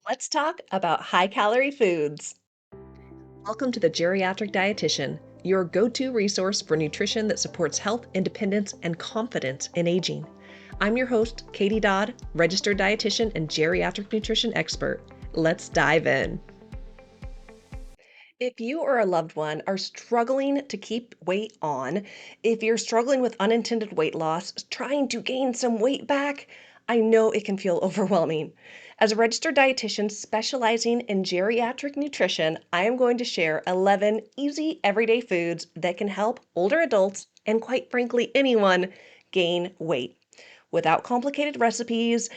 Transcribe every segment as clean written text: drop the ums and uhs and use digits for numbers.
Let's talk about high-calorie foods. Welcome to the Geriatric Dietitian, your go-to resource for nutrition that supports health, independence, and confidence in aging. I'm your host, Katie Dodd, registered dietitian and geriatric nutrition expert. Let's dive in. If you or a loved one are struggling to keep weight on, if you're struggling with unintended weight loss, trying to gain some weight back, I know it can feel overwhelming. As a registered dietitian specializing in geriatric nutrition, I am going to share 11 easy everyday foods that can help older adults and, quite frankly, anyone gain weight without complicated recipes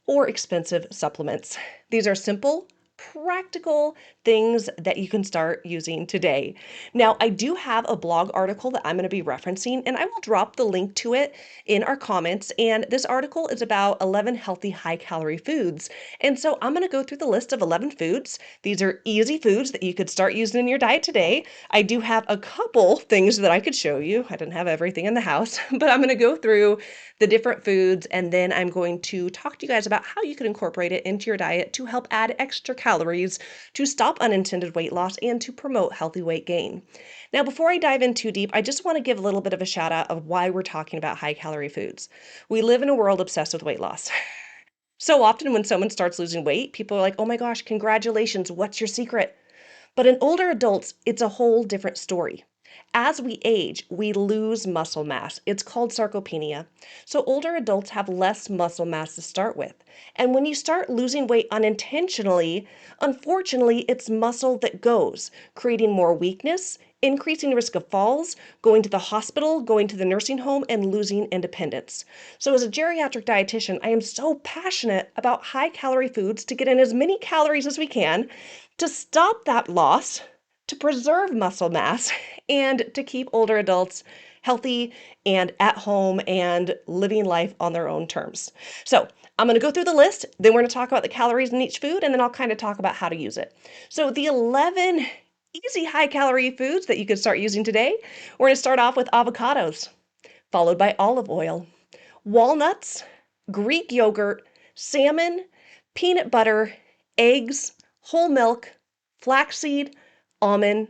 or expensive supplements. These are simple, practical things that you can start using today. Now, I do have a blog article that I'm going to be referencing, and I will drop the link to it in our comments. And this article is about 11 healthy high-calorie foods. And so I'm going to go through the list of 11 foods. These are easy foods that you could start using in your diet today. I do have a couple things that I could show you. I didn't have everything in the house, but I'm going to go through the different foods, and then I'm going to talk to you guys about how you can incorporate it into your diet to help add extra calories, to stop unintended weight loss, and to promote healthy weight gain. Now, before I dive in too deep, I just want to give a little bit of a shout out of why we're talking about high calorie foods. We live in a world obsessed with weight loss. So often when someone starts losing weight, people are like, oh my gosh, congratulations, what's your secret? But in older adults, it's a whole different story. As we age, we lose muscle mass. It's called sarcopenia. So older adults have less muscle mass to start with. And when you start losing weight unintentionally, unfortunately, it's muscle that goes, creating more weakness, increasing risk of falls, going to the hospital, going to the nursing home, and losing independence. So as a geriatric dietitian, I am so passionate about high-calorie foods to get in as many calories as we can to stop that loss, to preserve muscle mass, and to keep older adults healthy and at home and living life on their own terms. So I'm going to go through the list, then we're going to talk about the calories in each food, and then I'll kind of talk about how to use it. So the 11 easy high-calorie foods that you could start using today, we're going to start off with avocados, followed by olive oil, walnuts, Greek yogurt, salmon, peanut butter, eggs, whole milk, flaxseed, almond,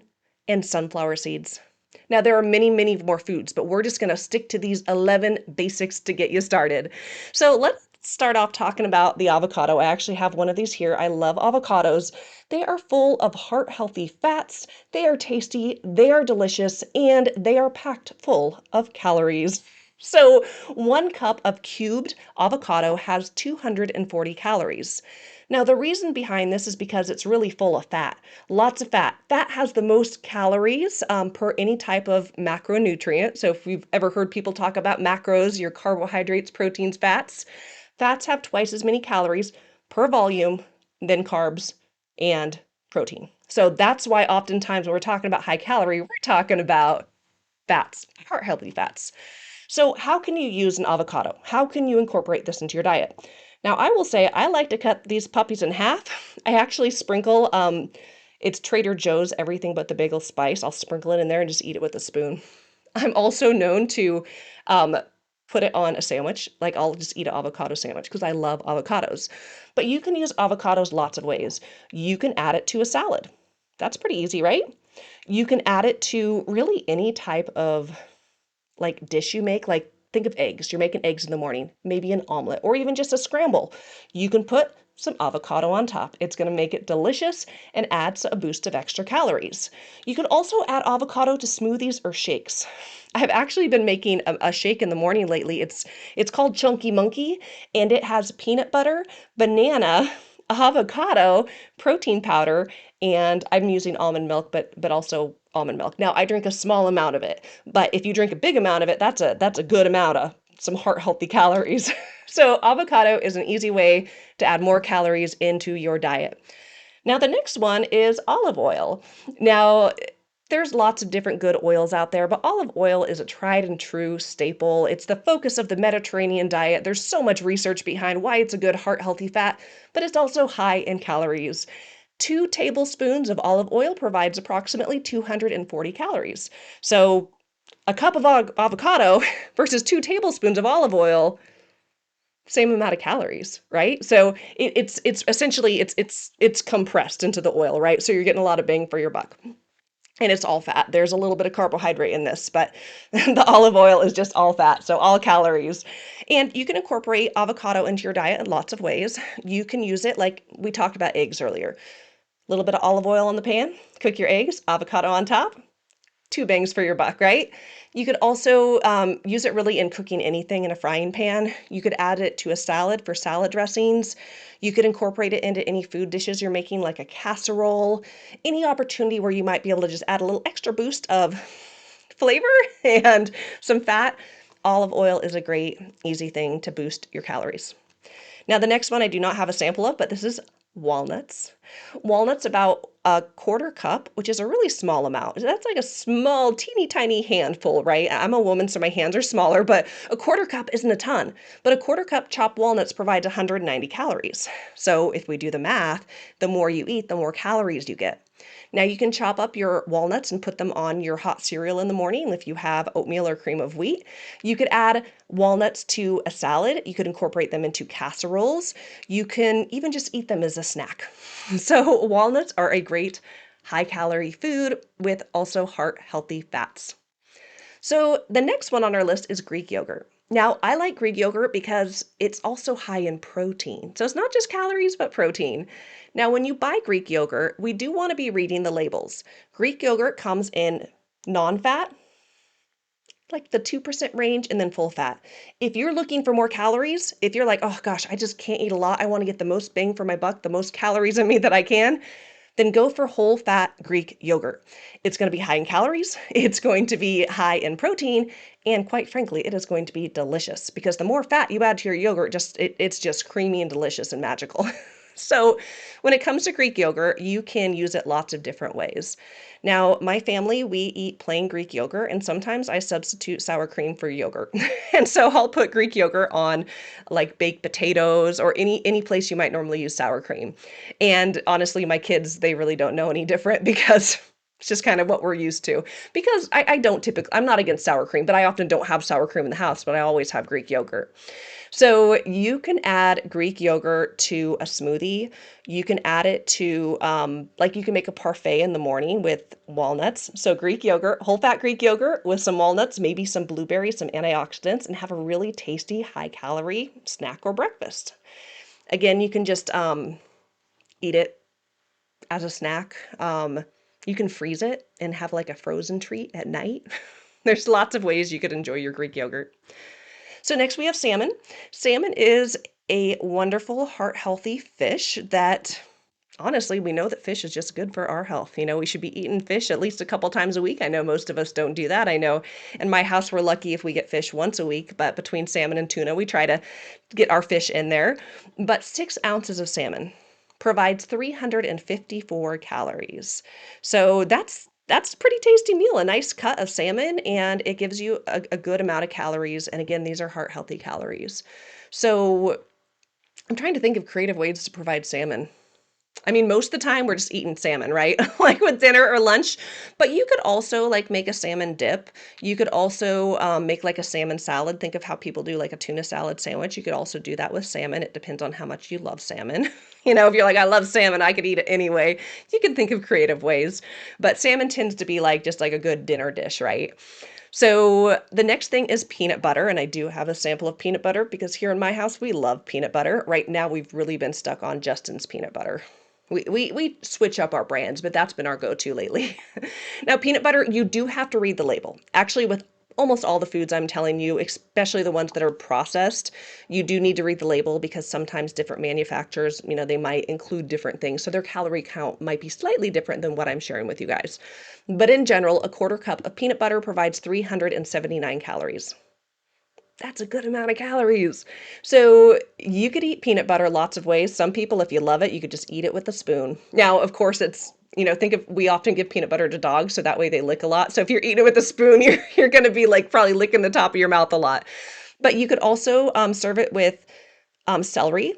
and sunflower seeds. Now, there are many, many more foods, but we're just going to stick to these 11 basics to get you started. So let's start off talking about the avocado. I actually have one of these here. I love avocados. They are full of heart-healthy fats. They are tasty, they are delicious, and they are packed full of calories. So 1 cup of cubed avocado has 240 calories. Now, the reason behind this is because it's really full of fat, lots of fat. Fat has the most calories per any type of macronutrient. So if you've ever heard people talk about macros, your carbohydrates, proteins, fats have twice as many calories per volume than carbs and protein. So that's why oftentimes when we're talking about high calorie, we're talking about fats, heart healthy fats. So how can you use an avocado? How can you incorporate this into your diet? Now, I will say I like to cut these puppies in half. I actually sprinkle, it's Trader Joe's everything but the bagel spice. I'll sprinkle it in there and just eat it with a spoon. I'm also known to put it on a sandwich. Like I'll just eat an avocado sandwich because I love avocados. But you can use avocados lots of ways. You can add it to a salad. That's pretty easy, right? You can add it to really any type of like dish you make, like think of eggs. You're making eggs in the morning, maybe an omelet or even just a scramble. You can put some avocado on top. It's going to make it delicious and adds a boost of extra calories. You can also add avocado to smoothies or shakes. I've actually been making a shake in the morning lately. It's called Chunky Monkey, and it has peanut butter, banana, avocado, protein powder, and I'm using almond milk, but also almond milk. Now, I drink a small amount of it, but if you drink a big amount of it, that's a good amount of some heart healthy calories. So avocado is an easy way to add more calories into your diet. Now, the next one is olive oil. Now, there's lots of different good oils out there, but olive oil is a tried and true staple. It's the focus of the Mediterranean diet. There's so much research behind why it's a good heart healthy fat, but it's also high in calories. 2 tablespoons of olive oil provides approximately 240 calories. So a cup of avocado versus 2 tablespoons of olive oil, same amount of calories, right? So it's essentially it's compressed into the oil, right? So you're getting a lot of bang for your buck. And it's all fat. There's a little bit of carbohydrate in this, but the olive oil is just all fat, so all calories. And you can incorporate avocado into your diet in lots of ways. You can use it like we talked about eggs earlier. A little bit of olive oil on the pan, cook your eggs, avocado on top, two bangs for your buck, right? You could also use it really in cooking anything in a frying pan. You could add it to a salad for salad dressings. You could incorporate it into any food dishes you're making, like a casserole. Any opportunity where you might be able to just add a little extra boost of flavor and some fat. Olive oil is a great, easy thing to boost your calories. Now, the next one I do not have a sample of, but this is walnuts. Walnuts about a quarter cup, which is a really small amount. That's like a small, teeny tiny handful, right? I'm a woman, so my hands are smaller, but a quarter cup isn't a ton. But a quarter cup chopped walnuts provides 190 calories. So if we do the math, the more you eat, the more calories you get. Now you can chop up your walnuts and put them on your hot cereal in the morning if you have oatmeal or cream of wheat. You could add walnuts to a salad. You could incorporate them into casseroles. You can even just eat them as a snack. So walnuts are a great high calorie food with also heart healthy fats. So the next one on our list is Greek yogurt. Now, I like Greek yogurt because it's also high in protein. So it's not just calories, but protein. Now, when you buy Greek yogurt, we do want to be reading the labels. Greek yogurt comes in non-fat, like the 2% range, and then full fat. If you're looking for more calories, if you're like, oh gosh, I just can't eat a lot, I want to get the most bang for my buck, the most calories in me that I can, then go for whole fat Greek yogurt. It's going to be high in calories, it's going to be high in protein, and quite frankly, it is going to be delicious because the more fat you add to your yogurt, it's just creamy and delicious and magical. So when it comes to Greek yogurt, you can use it lots of different ways. Now, my family, we eat plain Greek yogurt, and sometimes I substitute sour cream for yogurt. And so I'll put Greek yogurt on like baked potatoes or any place you might normally use sour cream. And honestly, my kids, they really don't know any different because it's just kind of what we're used to. Because I don't typically, I'm not against sour cream, but I often don't have sour cream in the house, but I always have Greek yogurt. So you can add Greek yogurt to a smoothie. You can add it to, like you can make a parfait in the morning with walnuts. So Greek yogurt, whole fat Greek yogurt with some walnuts, maybe some blueberries, some antioxidants, and have a really tasty high calorie snack or breakfast. Again, you can just eat it as a snack. You can freeze it and have like a frozen treat at night. There's lots of ways you could enjoy your Greek yogurt. So next we have salmon. Salmon is a wonderful heart healthy fish that honestly, we know that fish is just good for our health. You know, we should be eating fish at least a couple times a week. I know most of us don't do that. I know in my house, we're lucky if we get fish once a week, but between salmon and tuna, we try to get our fish in there. But 6 ounces of salmon provides 354 calories. So that's a pretty tasty meal, a nice cut of salmon, and it gives you a good amount of calories. And again, these are heart healthy calories. So I'm trying to think of creative ways to provide salmon. I mean, most of the time we're just eating salmon, right? Like with dinner or lunch. But you could also like make a salmon dip. You could also make like a salmon salad. Think of how people do like a tuna salad sandwich. You could also do that with salmon. It depends on how much you love salmon. You know, if you're like, I love salmon, I could eat it anyway. You can think of creative ways. But salmon tends to be like just like a good dinner dish, right? So the next thing is peanut butter, and I do have a sample of peanut butter because here in my house we love peanut butter. Right now we've really been stuck on Justin's peanut butter. We switch up our brands, but that's been our go-to lately. Now, peanut butter, you do have to read the label. Actually, with almost all the foods I'm telling you, especially the ones that are processed, you do need to read the label because sometimes different manufacturers, you know, they might include different things. So their calorie count might be slightly different than what I'm sharing with you guys. But in general, a quarter cup of peanut butter provides 379 calories. That's a good amount of calories. So you could eat peanut butter lots of ways. Some people, if you love it, you could just eat it with a spoon. Now, of course, it's, you know, think of, we often give peanut butter to dogs, so that way they lick a lot. So if you're eating it with a spoon, you're going to be like probably licking the top of your mouth a lot. But you could also serve it with celery,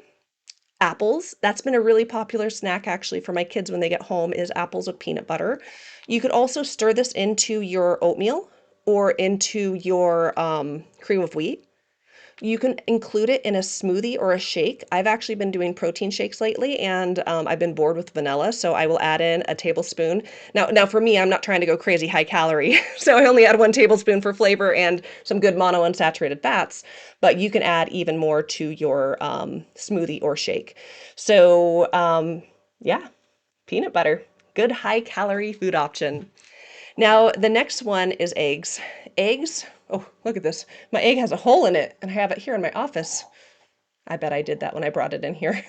apples. That's been a really popular snack actually for my kids when they get home is apples with peanut butter. You could also stir this into your oatmeal or into your cream of wheat. You can include it in a smoothie or a shake. I've actually been doing protein shakes lately, and I've been bored with vanilla, so I will add in a tablespoon. Now for me, I'm not trying to go crazy high calorie, so I only add 1 tablespoon for flavor and some good monounsaturated fats. But you can add even more to your smoothie or shake. So yeah, peanut butter, good high calorie food option. Now, the next one is eggs. Eggs, oh, look at this. My egg has a hole in it, and I have it here in my office. I bet I did that when I brought it in here.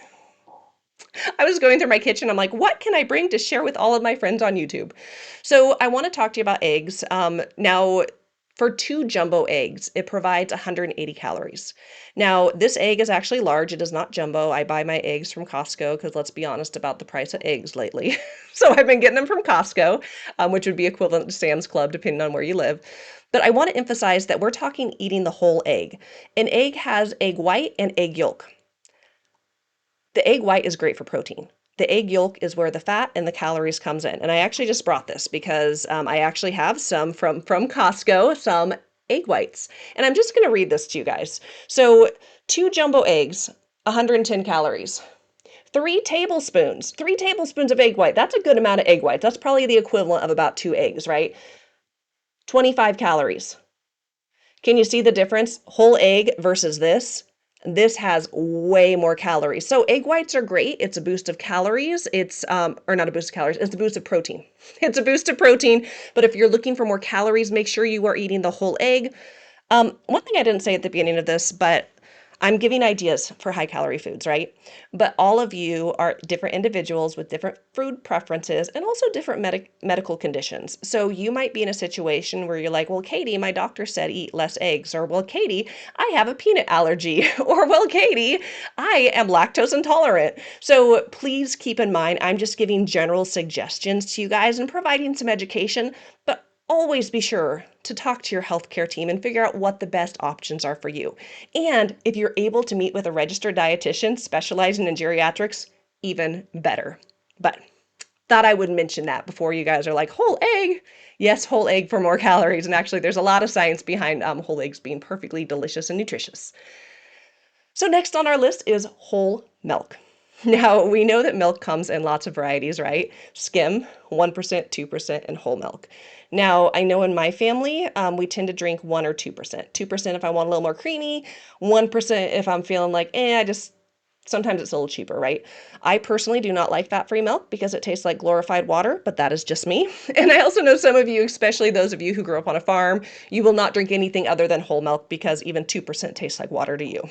I was going through my kitchen. I'm like, what can I bring to share with all of my friends on YouTube? So I want to talk to you about eggs. Now, for 2 jumbo eggs, it provides 180 calories. Now, this egg is actually large. It is not jumbo. I buy my eggs from Costco because let's be honest about the price of eggs lately. So I've been getting them from Costco, which would be equivalent to Sam's Club, depending on where you live. But I want to emphasize that we're talking eating the whole egg. An egg has egg white and egg yolk. The egg white is great for protein. The egg yolk is where the fat and the calories comes in. And I actually just brought this because I actually have some from Costco, some egg whites. And I'm just going to read this to you guys. So 2 jumbo eggs, 110 calories. 3 tablespoons of egg white. That's a good amount of egg white. That's probably the equivalent of about 2 eggs, right? 25 calories. Can you see the difference? Whole egg versus this. This has way more calories. So egg whites are great. It's a boost of calories. It's or not a boost of calories. It's a boost of protein. It's a boost of protein. But if you're looking for more calories, make sure you are eating the whole egg. One thing I didn't say at the beginning of this, but I'm giving ideas for high calorie foods, right? But all of you are different individuals with different food preferences and also different medical conditions. So you might be in a situation where you're like, well, Katie, my doctor said eat less eggs. Or, well, Katie, I have a peanut allergy. Or, well, Katie, I am lactose intolerant. So please keep in mind, I'm just giving general suggestions to you guys and providing some education, but always be sure to talk to your healthcare team and figure out what the best options are for you. And if you're able to meet with a registered dietitian specializing in geriatrics, even better. But thought I would mention that before you guys are like, whole egg. Yes, whole egg for more calories. And actually, there's a lot of science behind whole eggs being perfectly delicious and nutritious. So next on our list is whole milk. Now, we know that milk comes in lots of varieties, right? Skim, 1%, 2%, and whole milk. Now, I know in my family, we tend to drink 1 or 2%. 2% if I want a little more creamy, 1% if I'm feeling like, sometimes it's a little cheaper, right? I personally do not like fat-free milk because it tastes like glorified water, but that is just me. And I also know some of you, especially those of you who grew up on a farm, you will not drink anything other than whole milk because even 2% tastes like water to you.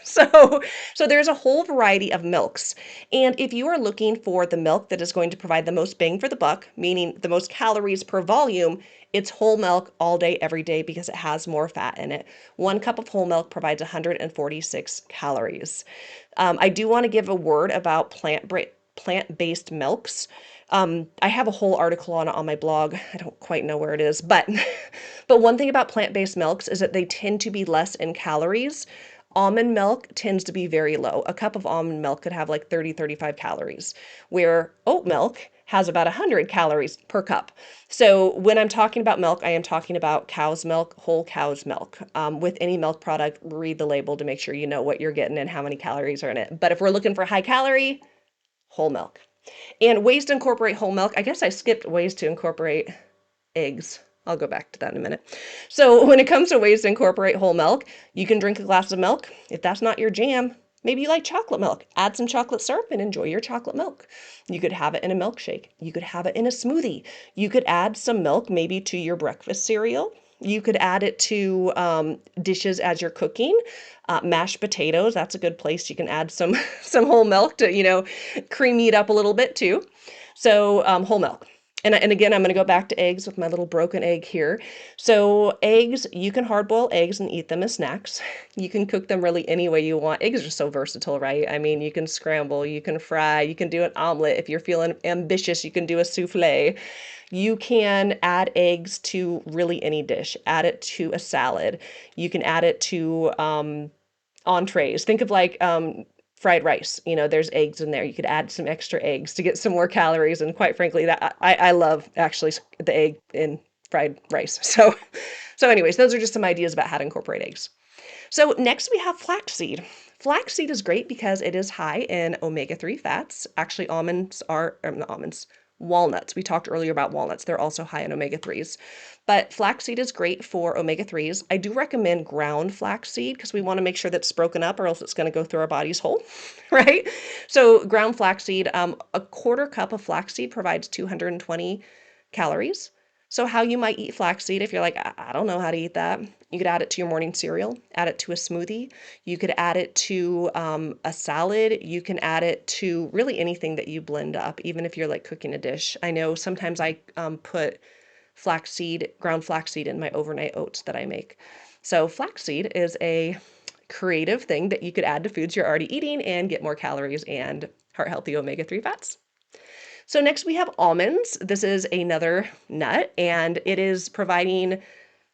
So there's a whole variety of milks. And if you are looking for the milk that is going to provide the most bang for the buck, meaning the most calories per volume, it's whole milk all day, every day because it has more fat in it. 1 cup of whole milk provides 146 calories. I do want to give a word about plant-based milks. I have a whole article on it on my blog. I don't quite know where it is, but one thing about plant-based milks is that they tend to be less in calories. Almond milk tends to be very low. A cup of almond milk could have like 30, 35 calories, where oat milk has about 100 calories per cup. So when I'm talking about milk, I am talking about cow's milk, whole cow's milk. With any milk product, read the label to make sure you know what you're getting and how many calories are in it. But if we're looking for high calorie, whole milk. And ways to incorporate whole milk, I guess I skipped ways to incorporate eggs. I'll go back to that in a minute. So when it comes to ways to incorporate whole milk, you can drink a glass of milk. If that's not your jam, maybe you like chocolate milk. Add some chocolate syrup and enjoy your chocolate milk. You could have it in a milkshake. You could have it in a smoothie. You could add some milk maybe to your breakfast cereal. You could add it to dishes as you're cooking. Mashed potatoes, that's a good place. You can add some whole milk to, creamy it up a little bit too. So whole milk. And again, I'm going to go back to eggs with my little broken egg here. So eggs, you can hard boil eggs and eat them as snacks. You can cook them really any way you want. Eggs are so versatile, right? I mean, you can scramble, you can fry, you can do an omelet. If you're feeling ambitious, you can do a souffle. You can add eggs to really any dish. Add it to a salad. You can add it to entrees. Think of like fried rice. There's eggs in there. You could add some extra eggs to get some more calories. And quite frankly, that I love actually the egg in fried rice. So anyways, those are just some ideas about how to incorporate eggs. So next we have flaxseed. Flaxseed is great because it is high in omega-3 fats. Actually, not almonds, walnuts. We talked earlier about walnuts. They're also high in omega-3s. But flaxseed is great for omega-3s. I do recommend ground flaxseed because we want to make sure that's broken up or else it's going to go through our bodies whole, right? So ground flaxseed, a quarter cup of flaxseed provides 220 calories. So how you might eat flaxseed, if you're like, I don't know how to eat that, you could add it to your morning cereal, add it to a smoothie. You could add it to a salad. You can add it to really anything that you blend up, even if you're like cooking a dish. I know sometimes I put ground flaxseed in my overnight oats that I make. So flaxseed is a creative thing that you could add to foods you're already eating and get more calories and heart healthy omega-3 fats. So next we have almonds. This is another nut and it is providing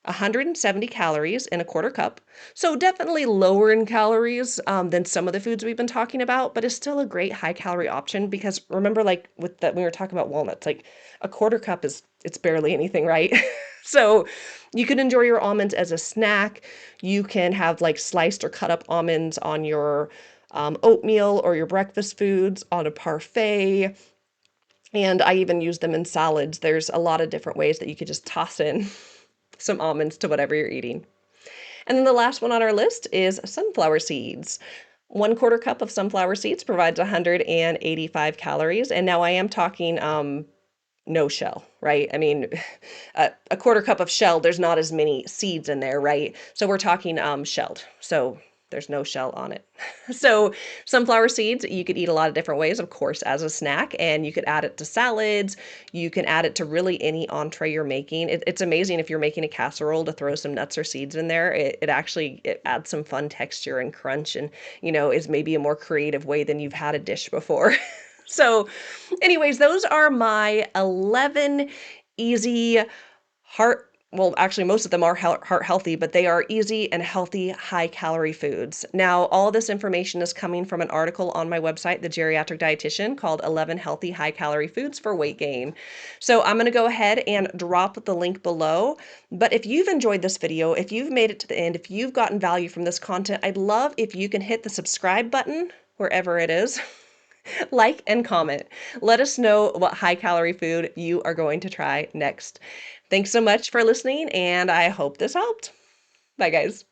170 calories in a quarter cup. So definitely lower in calories than some of the foods we've been talking about, but it's still a great high calorie option because remember like with that, when we were talking about walnuts, like a quarter cup it's barely anything, right? So you can enjoy your almonds as a snack. You can have like sliced or cut up almonds on your oatmeal or your breakfast foods on a parfait. And I even use them in salads. There's a lot of different ways that you could just toss in some almonds to whatever you're eating. And then the last one on our list is sunflower seeds. 1/4 cup of sunflower seeds provides 185 calories. And now I am talking no shell, right? I mean, a quarter cup of shell, there's not as many seeds in there, right? So we're talking shelled. So there's no shell on it. So sunflower seeds, you could eat a lot of different ways, of course, as a snack, and you could add it to salads. You can add it to really any entree you're making. It's amazing if you're making a casserole to throw some nuts or seeds in there. It actually it adds some fun texture and crunch and, is maybe a more creative way than you've had a dish before. So anyways, those are my 11 easy actually, most of them are heart healthy, but they are easy and healthy, high calorie foods. Now, all this information is coming from an article on my website, The Geriatric Dietitian, called 11 Healthy High Calorie Foods for Weight Gain. So I'm going to go ahead and drop the link below. But if you've enjoyed this video, if you've made it to the end, if you've gotten value from this content, I'd love if you can hit the subscribe button wherever it is. Like and comment. Let us know what high calorie food you are going to try next. Thanks so much for listening, and I hope this helped. Bye, guys.